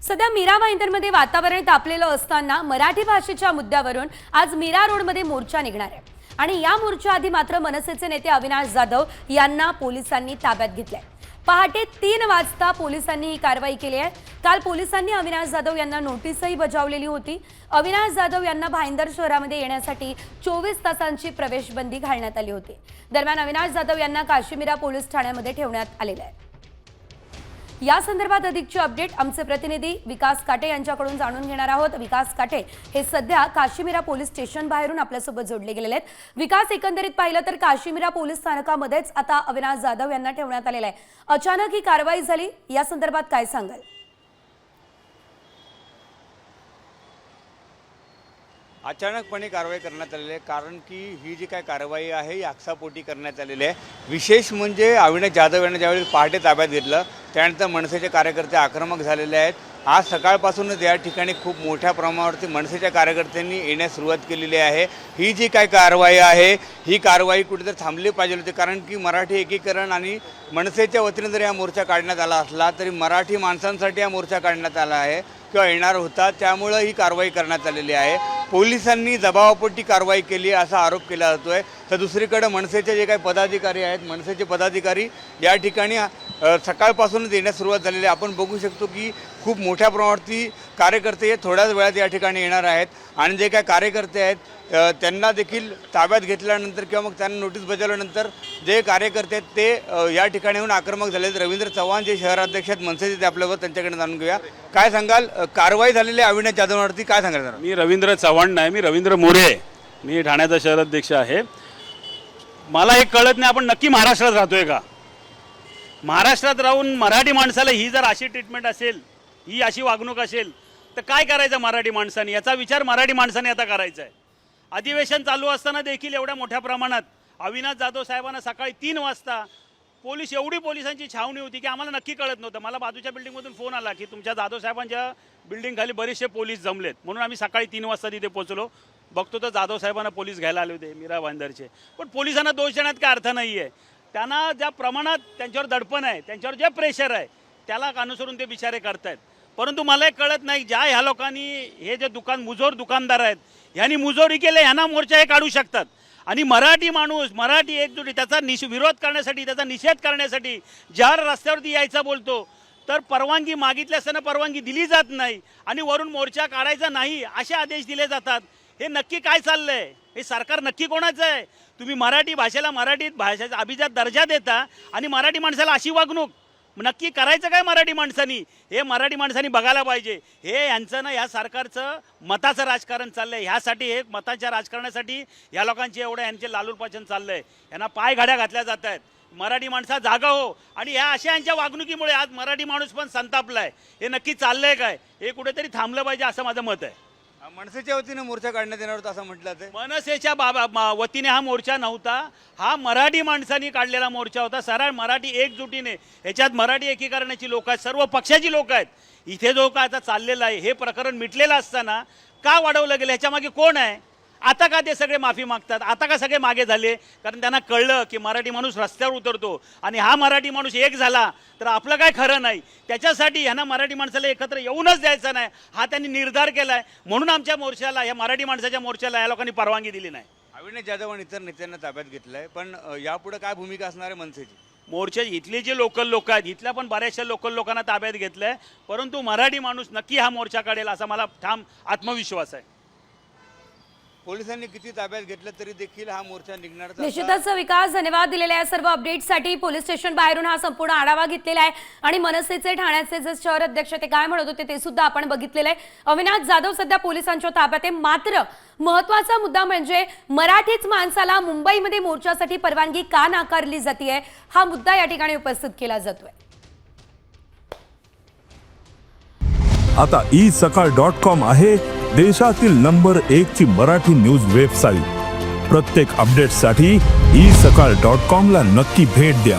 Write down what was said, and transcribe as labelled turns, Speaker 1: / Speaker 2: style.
Speaker 1: सध्या मीरा भाईंदरमध्ये वातावरण तापलेलं असताना मराठी भाषेच्या मुद्द्यावरून आज मीरा रोडमध्ये मोर्चा निघणार आहे आणि या मोर्चाआधी मात्र मनसेचे नेते अविनाश जाधव यांना पोलिसांनी ताब्यात घेतलंय। पहाटे 3 वाजता पोलिसांनी ही कारवाई केली आहे। काल पोलिसांनी अविनाश जाधव यांना नोटीसही बजावलेली होती। अविनाश जाधव यांना भाईंदर शहरामध्ये येण्यासाठी 24 तासांची प्रवेशबंदी घालण्यात आली होती। दरम्यान अविनाश जाधव यांना काशीमीरा पोलीस ठाण्यामध्ये ठेवण्यात आलेलं आहे। या संदर्भात अधिकची अपडेट आमचे प्रतिनिधी विकास काटे यांच्याकडून जाणून घेणार आहोत। विकास काटे हे सध्या काशीमीरा पोलीस स्टेशन बाहेरून आपल्यासोबत जोडले गेलेले आहेत। विकास, एकंदरीत पाहिलं तर काशीमीरा पोलीस स्थानकामध्येच आता अविनाश जाधव यांना ठेवण्यात आलेलं आहे। अचानक ही कारवाई झाली, या संदर्भात काय सांगाल?
Speaker 2: अचानकपणे कारवाई करण्यात आलेली आहे, कारण की ही जी काय कारवाई आहे ही आक्षापोटी करण्यात आलेली आहे। विशेष म्हणजे अविनाश जाधव यांना ज्यावेळी पहाटे ताब्यात घेतलं त्यानंतर मनसेचे कार्यकर्ते आक्रमक झालेले आहेत। आज सकाळपासूनच या ठिकाणी खूप मोठ्या प्रमाणावरती मनसेच्या कार्यकर्त्यांनी येण्यास सुरुवात केलेली आहे। ही जी काय कारवाई आहे ही कारवाई कुठेतरी थांबली पाहिजे होती, कारण की मराठी एकीकरण आणि मनसेच्या वतीने जर हा मोर्चा काढण्यात आला असला तरी मराठी माणसांसाठी हा मोर्चा काढण्यात आला आहे किंवा येणार होता, त्यामुळे ही कारवाई करण्यात आलेली आहे। पोलिसांनी जबाबापोटी कारवाई केली असा आरोप केला जातोय। तर दुसरीकडे मनसेचे जे काही पदाधिकारी आहेत, मनसेचे पदाधिकारी या ठिकाणी सकाळपासूनच येण्यास सुरुवात झालेली आहे। आपण बघू शकतो की खूप मोठ्या प्रमाणावरती कार्यकर्ते थोड्याच वेळात या ठिकाणी येणार आहेत आणि जे काही कार्यकर्ते आहेत त्यांना देखील ताब्यात घेतल्यानंतर किंवा मग त्यांना नोटीस बजावल्यानंतर जे कार्यकर्ते आहेत ते या ठिकाणी येऊन आक्रमक झाले आहेत। रवींद्र चव्हाण जे शहराध्यक्ष आहेत मनसेचे, ते आपल्यावर त्यांच्याकडे जाणून घेऊया। काय सांगाल, कारवाई झालेली आहे अविनाश जाधववरती, काय सांगाल?
Speaker 3: मी रवींद्र चव्हाण नाही, मी रवींद्र मोरे, मी ठाण्याचा शहराध्यक्ष आहे। मला हे कळत नाही, आपण नक्की महाराष्ट्रात राहतोय का? महाराष्ट्रात राहून मराठी माणसाला ही जर अशी ट्रीटमेंट असेल, ही अशी वागणूक असेल तर काय करायचं मराठी माणसाने? याचा विचार मराठी माणसाने आता करायचा आहे। अधिवेशन चालू असताना देखील एवढ्या मोठ्या प्रमाणात अविनाश जाधव साहेबांना सकाळी 3 वाजता एवढी पोलिसांची छावणी होती की आम्हाला नक्की कळत नव्हतं। मला बाजूच्या बिल्डिंगमधून फोन आला की तुमच्या जाधव साहेबांच्या बिल्डिंगखाली बरेचसे पोलीस जमलेत, म्हणून आम्ही सकाळी 3 वाजता तिथे पोहोचलो। बघतो तर जाधव साहेबांना पोलीस घ्यायला आले होते, मीरा भाईंदरचे। पण पोलिसांना दोष देण्यात काय अर्थ नाही आहे। त्यांना ज्या प्रमाणात त्यांच्यावर दडपण आहे, त्यांच्यावर जे प्रेशर आहे त्याला अनुसरून ते बिचारे करतायत। परंतु मला एक कळत नाही, ज्या ह्या लोकांनी हे जे मुजोर दुकानदार आहेत ह्यांनी मुजोरी केले, ह्यांना मोर्चा हे काढू शकतात। आणि मराठी माणूस, मराठी एकजुटी, त्याचा विरोध करण्यासाठी, त्याचा निषेध करण्यासाठी ज्या रस्त्यावरती यायचा बोलतो तर परवानगी मागितली असताना परवानगी दिली जात नाही आणि वरून मोर्चा काढायचा नाही असे आदेश दिले जातात। हे नक्की काय चाललंय? हे सरकार नक्की कोणाचं आहे? तुम्ही मराठी भाषेला, मराठी भाषेचा अभिजात दर्जा देता आणि मराठी माणसाला अशी वागणूक नक्की करायचं काय मराठी माणसांनी? हे मराठी माणसांनी बघायला पाहिजे। हे यांचं ना, या सरकारचं मताचं राजकारण चाललंय। ह्यासाठी हे मताच्या राजकारणासाठी या लोकांचे यांचे लालूरपाचन चाललंय। यांना पाय घाड्या घातल्या जात आहेत। मराठी माणसा जागा हो। आणि ह्या अशा यांच्या वागणुकीमुळे आज मराठी माणूस पण संतापलाय। हे नक्की चाललंय काय? हे कुठेतरी थांबलं पाहिजे असं माझं मत आहे।
Speaker 2: मनसेच्या वतीने मोर्चा काढण्यात येणार होता असं म्हटलं जातंय।
Speaker 3: मनसेच्या वतीने हा मोर्चा नव्हता, हा मराठी माणसांनी काढलेला मोर्चा होता। सरळ मराठी एकजुटीने, ह्याच्यात मराठी एकीकरणाची लोक आहेत, सर्व पक्षाची लोक आहेत। इथे जो काय आता चाललेलं आहे, हे प्रकरण मिटलेलं असताना का वाढवलं गेलं? ह्याच्या मागे कोण आहे? आता का ते सगळे माफी मागतात? आता का सगळे मागे झाले? कारण त्यांना कळलं की मराठी माणूस रस्त्यावर उतरतो आणि हा मराठी माणूस एक झाला तर आपलं काय खरं नाही। त्याच्यासाठी ह्यांना मराठी माणसाला एकत्र येऊनच द्यायचं नाही हा त्यांनी निर्धार केलाय। म्हणून आमच्या मोर्चाला, या मराठी माणसाच्या मोर्चाला या लोकांनी परवानगी दिली नाही।
Speaker 2: अविनाश जाधव आणि इतर नेत्यांना ताब्यात घेतलंय, पण यापुढे काय भूमिका असणार आहे मनसेची?
Speaker 3: मोर्चा इथले जे लोकल लोक आहेत, इथल्या पण बऱ्याचशा लोकल लोकांना ताब्यात घेतलंय, परंतु मराठी माणूस नक्की हा मोर्चा काढेल असा मला ठाम आत्मविश्वास आहे।
Speaker 2: पोलिसांनी किती ताब्यात घेतलं तरी देखील हा मोर्चा निघणार।
Speaker 1: निश्चितच विकास, धन्यवाद दिलेल्या या सर्व अपडेटसाठी। पोलीस स्टेशन बाहेरून हा संपूर्ण आढावा घेतलेला आहे आणि मनसेचे ठाण्याचे जे शहर अध्यक्ष ते काय म्हणत होते ते सुद्धा आपण बघितलेलं आहे। अविनाश जाधव सध्या पोलिसांच्या ताब्यात आहे। मात्र महत्त्वाचा मुद्दा म्हणजे मराठीच माणसाला मुंबईमध्ये मोर्चासाठी परवानगी का नाकारली जाते, हा मुद्दा या ठिकाणी उपस्थित केला जातोय।
Speaker 4: आता isakal.com आहे देशातील नंबर 1 ची मराठी न्यूज वेबसाईट। प्रत्येक अपडेटसाठी isakal.com ला नक्की भेट द्या।